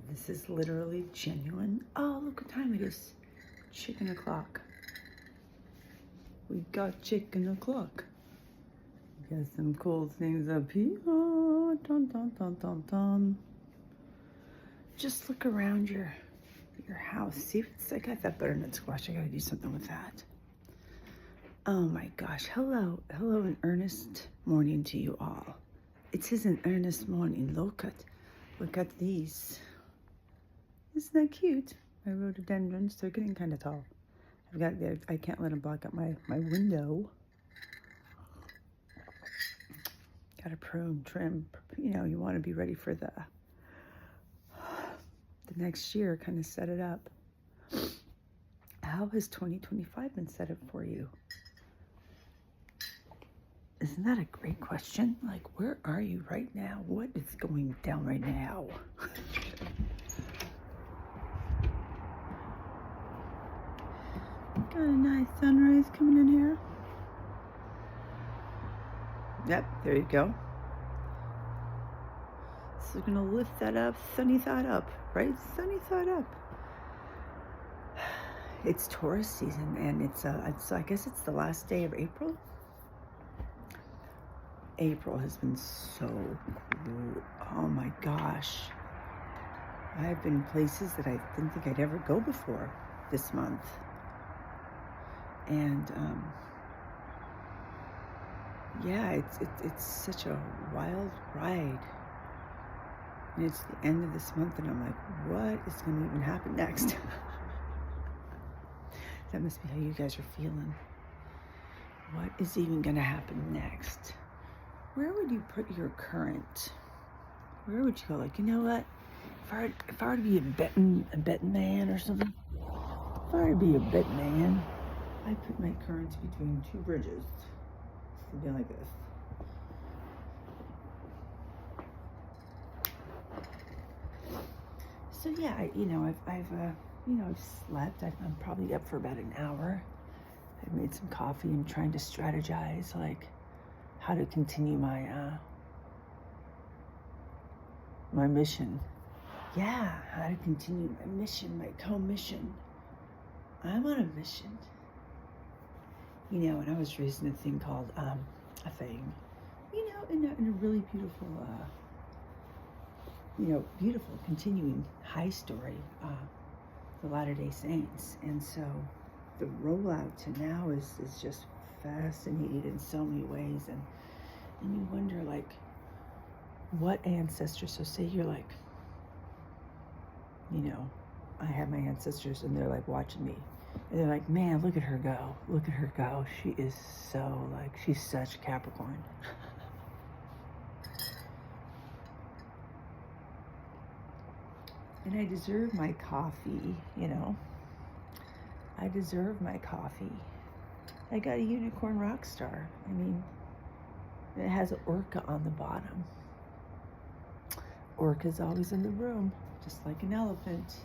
This is literally genuine. Oh, look what time it is. Chicken o'clock. We got chicken o'clock. Got some cool things up here. Dun, dun, dun, dun, dun. Just look around your house. See if it's, I got that butternut squash. I gotta do something with that. Oh my gosh. Hello. Hello, an earnest morning to you all. It is an earnest morning. Look at these. Isn't that cute? My rhododendrons, they're getting kind of tall. I can't let them block up my window. Got to prune, trim. You know, you want to be ready for the next year, kind of set it up. How has 2025 been set up for you? Isn't that a great question? Like, where are you right now? What is going down right now? Got a nice sunrise coming in here. Yep, there you go. So we're gonna lift that up, sunny side up, right? Sunny side up. It's Taurus season, and it's I guess it's the last day of April. April has been so cool. Oh my gosh. I've been places that I didn't think I'd ever go before this month. And yeah, it's such a wild ride. And it's the end of this month, and I'm like, what is going to even happen next? That must be how you guys are feeling. What is even going to happen next? Where would you put your current? Where would you go? Like, you know what? If I were to be a betting man or something, if I were to be a betting man, I'd put my current between two bridges. Something like this. So yeah, I've slept. I'm probably up for about an hour. I've made some coffee. I'm trying to strategize, like, how to continue my mission. Yeah, how to continue my mission, my co-mission. I'm on a mission. You know, and I was raised in a thing called a thing. You know, in a really beautiful, beautiful continuing high story, the Latter-day Saints. And so the rollout to now is just fascinating in so many ways, and you wonder, like, what ancestors. So say you're like, you know, I have my ancestors and they're like watching me, and they're like, man, look at her go, she is so, like, she's such Capricorn. And I deserve my coffee, you know, I deserve my coffee. I got a unicorn rock star. I mean, it has an orca on the bottom. Orca's always in the room, just like an elephant.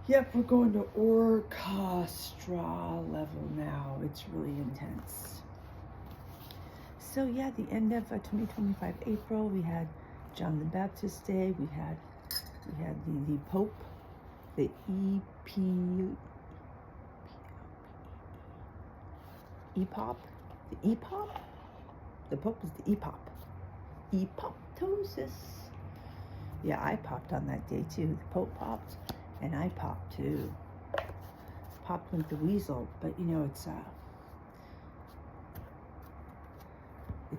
Yep, we're going to orchestra level now. It's really intense. So yeah, the end of 2025 April, we had John the Baptist Day. We had the Pope, the EPOP, the Pope is the Epoptosis. Yeah, I popped on that day too. The Pope popped, and I popped too. Popped like the weasel, but you know, it's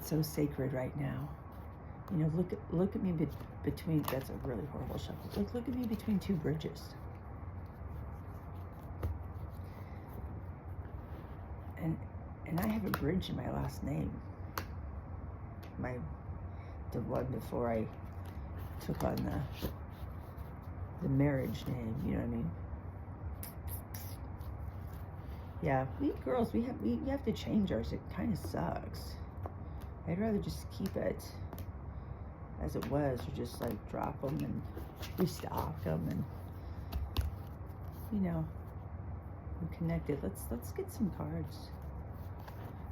so sacred right now. You know, look at me between. That's a really horrible shuffle. Look at me between two bridges. And I have a bridge in my last name. The one before I took on the marriage name, you know what I mean? Yeah, we girls, we have to change ours. It kind of sucks. I'd rather just keep it as it was, or just like drop them and restock them, and you know, we're connected. Let's get some cards.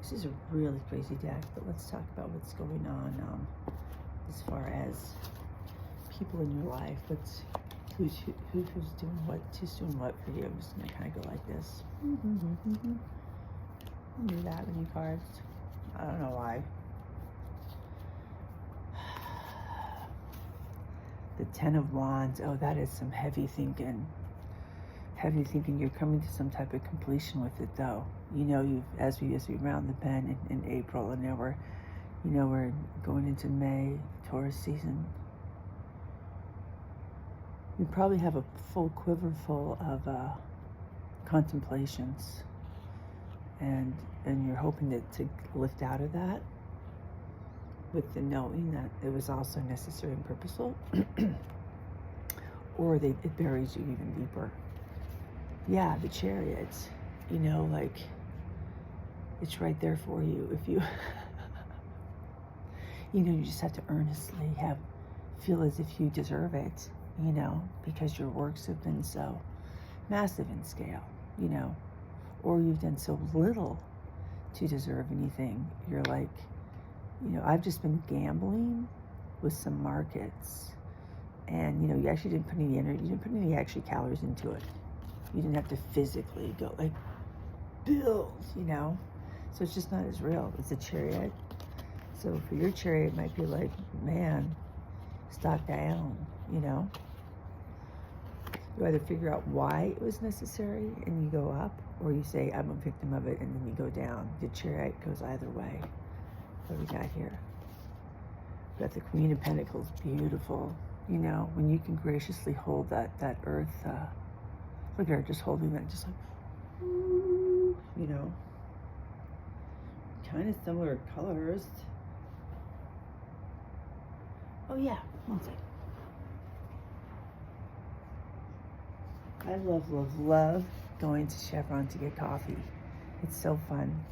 This is a really crazy deck, but let's talk about what's going on as far as people in your life. Who's doing what? Who's doing what for you? I'm just gonna kind of go like this. Do that with your cards. I don't know why. The Ten of Wands. Oh, that is some heavy thinking. Heavy thinking. You're coming to some type of completion with it, though. You know, as we round the bend in April, and now we're going into May, Taurus season. You probably have a full quiver full of contemplations, and you're hoping to lift out of that with the knowing that it was also necessary and purposeful, or it buries you even deeper. Yeah, the Chariot, like it's right there for you if you, you just have to earnestly feel as if you deserve it. Because your works have been so massive in scale, or you've done so little to deserve anything. You're like, I've just been gambling with some markets, and, you actually didn't put any energy, you didn't put any actual calories into it. You didn't have to physically go like build, so it's just not as real. It's a Chariot. So for your Chariot, it might be like, man, stock down, You either figure out why it was necessary and you go up, or you say, I'm a victim of it, and then you go down. The Chariot goes either way. What do we got here? We got the Queen of Pentacles, beautiful. When you can graciously hold that earth, look at her just holding that, just like, kind of similar colors. Oh yeah, one second. I love going to Chevron to get coffee. It's so fun.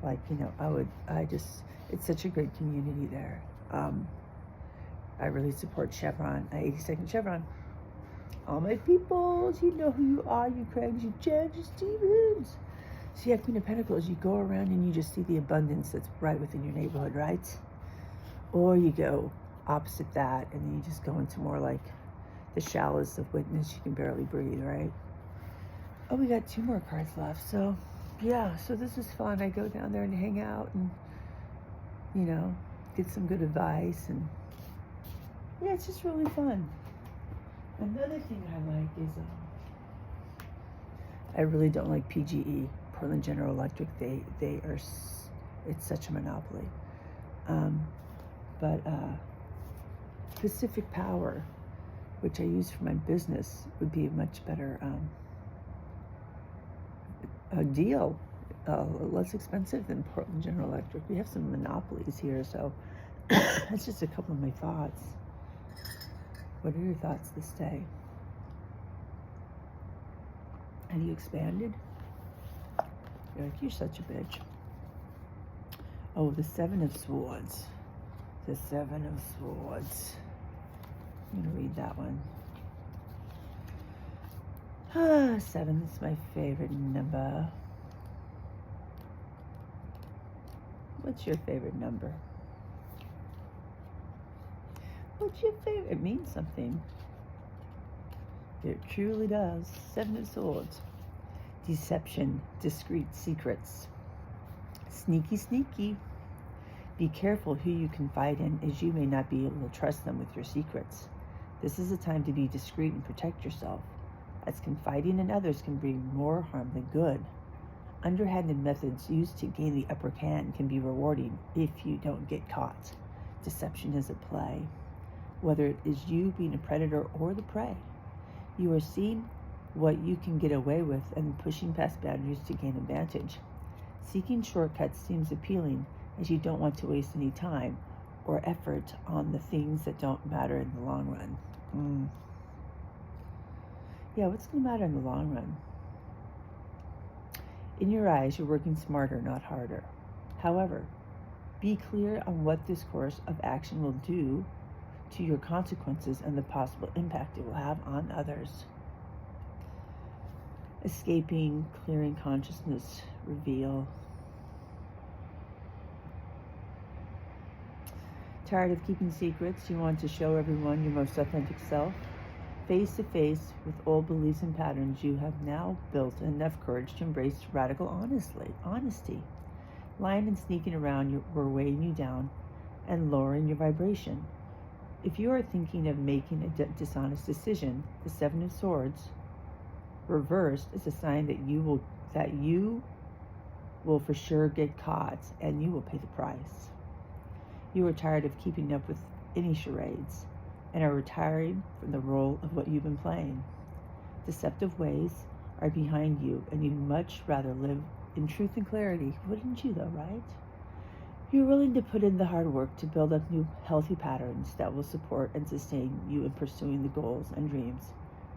Like, it's such a great community there. I really support Chevron, 82nd Chevron. All my peoples, you know who you are, you Craigs, you Jens, you Stevens. So yeah, Queen of Pentacles, you go around and you just see the abundance that's right within your neighborhood, right? Or you go opposite that, and then you just go into more like the shallows of witness. You can barely breathe, right? Oh, we got 2 more cards left. So yeah, so this is fun. I go down there and hang out and, get some good advice, and yeah, it's just really fun. Another thing I like is, I really don't like PGE, Portland General Electric. They are, it's such a monopoly. But Pacific Power, which I use for my business, would be a much better a deal, less expensive than Portland General Electric. We have some monopolies here, so that's just a couple of my thoughts. What are your thoughts this day? Have you expanded? You're like, you're such a bitch. Oh, the 7 of Swords. The 7 of Swords. I'm going to read that one. 7 is my favorite number. What's your favorite number? What's your favorite? It means something. It truly does. 7 of Swords. Deception, discreet secrets. Sneaky, sneaky. Be careful who you confide in, as you may not be able to trust them with your secrets. This is a time to be discreet and protect yourself, as confiding in others can bring more harm than good. Underhanded methods used to gain the upper hand can be rewarding if you don't get caught. Deception is at play, whether it is you being a predator or the prey. You are seeing what you can get away with and pushing past boundaries to gain advantage. Seeking shortcuts seems appealing, as you don't want to waste any time or effort on the things that don't matter in the long run. Yeah, what's going to matter in the long run? In your eyes, you're working smarter, not harder. However, be clear on what this course of action will do to your consequences and the possible impact it will have on others. Escaping, clearing consciousness, reveal. Tired of keeping secrets? You want to show everyone your most authentic self? Face to face with old beliefs and patterns, you have now built enough courage to embrace radical honesty. Lying and sneaking around were weighing you down and lowering your vibration. If you are thinking of making a dishonest decision, the Seven of Swords reversed is a sign that you will for sure get caught, and you will pay the price. You are tired of keeping up with any charades and are retiring from the role of what you've been playing. Deceptive ways are behind you, and you'd much rather live in truth and clarity. Wouldn't you though, right? You're willing to put in the hard work to build up new healthy patterns that will support and sustain you in pursuing the goals and dreams.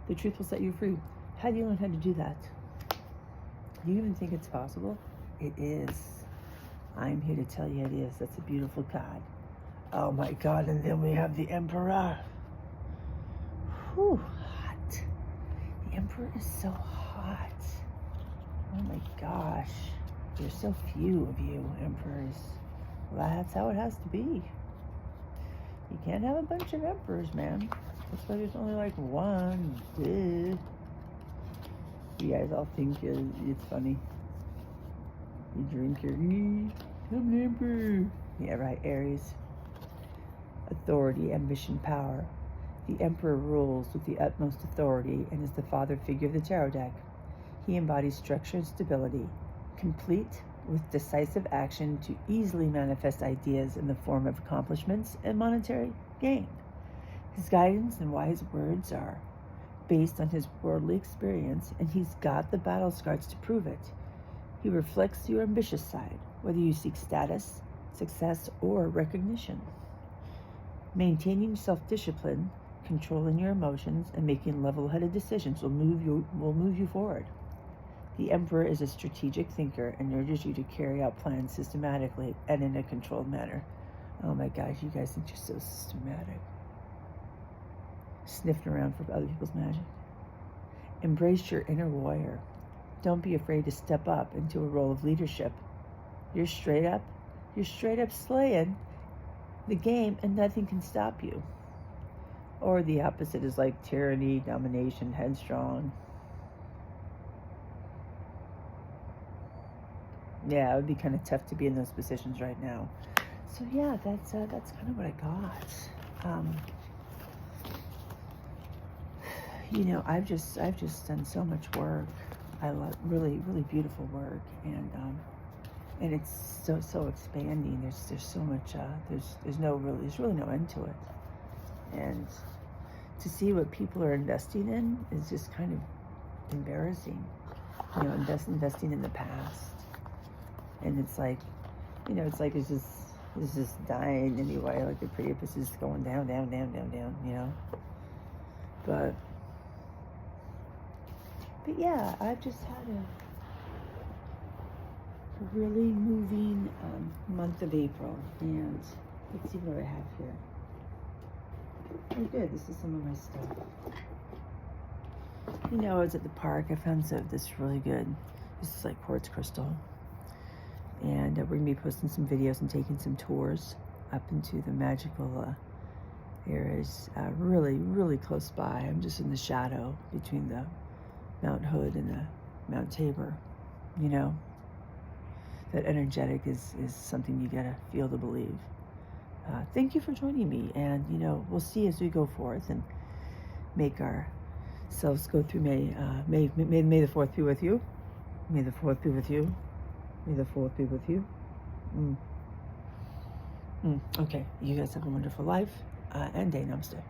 The truth will set you free. How do you learn how to do that? Do you even think it's possible? It is. I'm here to tell you it is. That's a beautiful card. Oh my God, and then we have the Emperor. Whew, hot. The Emperor is so hot. Oh my gosh. There's so few of you Emperors. Well, that's how it has to be. You can't have a bunch of Emperors, man. That's why there's only like one. Duh. You guys all think it's funny. You drink your I'm an Emperor. Yeah, right, Aries. Authority, ambition, power. The Emperor rules with the utmost authority and is the father figure of the tarot deck. He embodies structure and stability, complete with decisive action to easily manifest ideas in the form of accomplishments and monetary gain. His guidance and wise words are based on his worldly experience, and he's got the battle scars to prove it. He reflects your ambitious side, whether you seek status, success, or recognition. Maintaining self-discipline, controlling your emotions, and making level-headed decisions will move you forward. The Emperor is a strategic thinker and urges you to carry out plans systematically and in a controlled manner. Oh my gosh, you guys think you're so systematic. Sniffing around for other people's magic. Embrace your inner warrior. Don't be afraid to step up into a role of leadership. You're straight up slaying the game and nothing can stop you. Or the opposite is like tyranny, domination, headstrong. Yeah, it would be kind of tough to be in those positions right now. So yeah, that's kind of what I got. You know, I've just done so much work. I love really beautiful work, and it's so expanding. There's so much. There's really no end to it, and to see what people are investing in is just kind of embarrassing. You know, investing in the past, and it's like, you know, it's like it's just dying anyway. Like the previous is going down. You know, but yeah, I've just had a really moving month of April, and let's see what I have here. Oh good, this is some of my stuff. You know, I was at the park, I found this really good, this is like quartz crystal, and we're going to be posting some videos and taking some tours up into the magical areas, really close by. I'm just in the shadow between the Mount Hood and the Mount Tabor, you know. That energetic is something you gotta feel to believe. Thank you for joining me, and you know, we'll see as we go forth and make ourselves go through May the 4th be with you. May the 4th be with you. May the 4th be with you. Okay, you guys have a wonderful life and day. Namaste.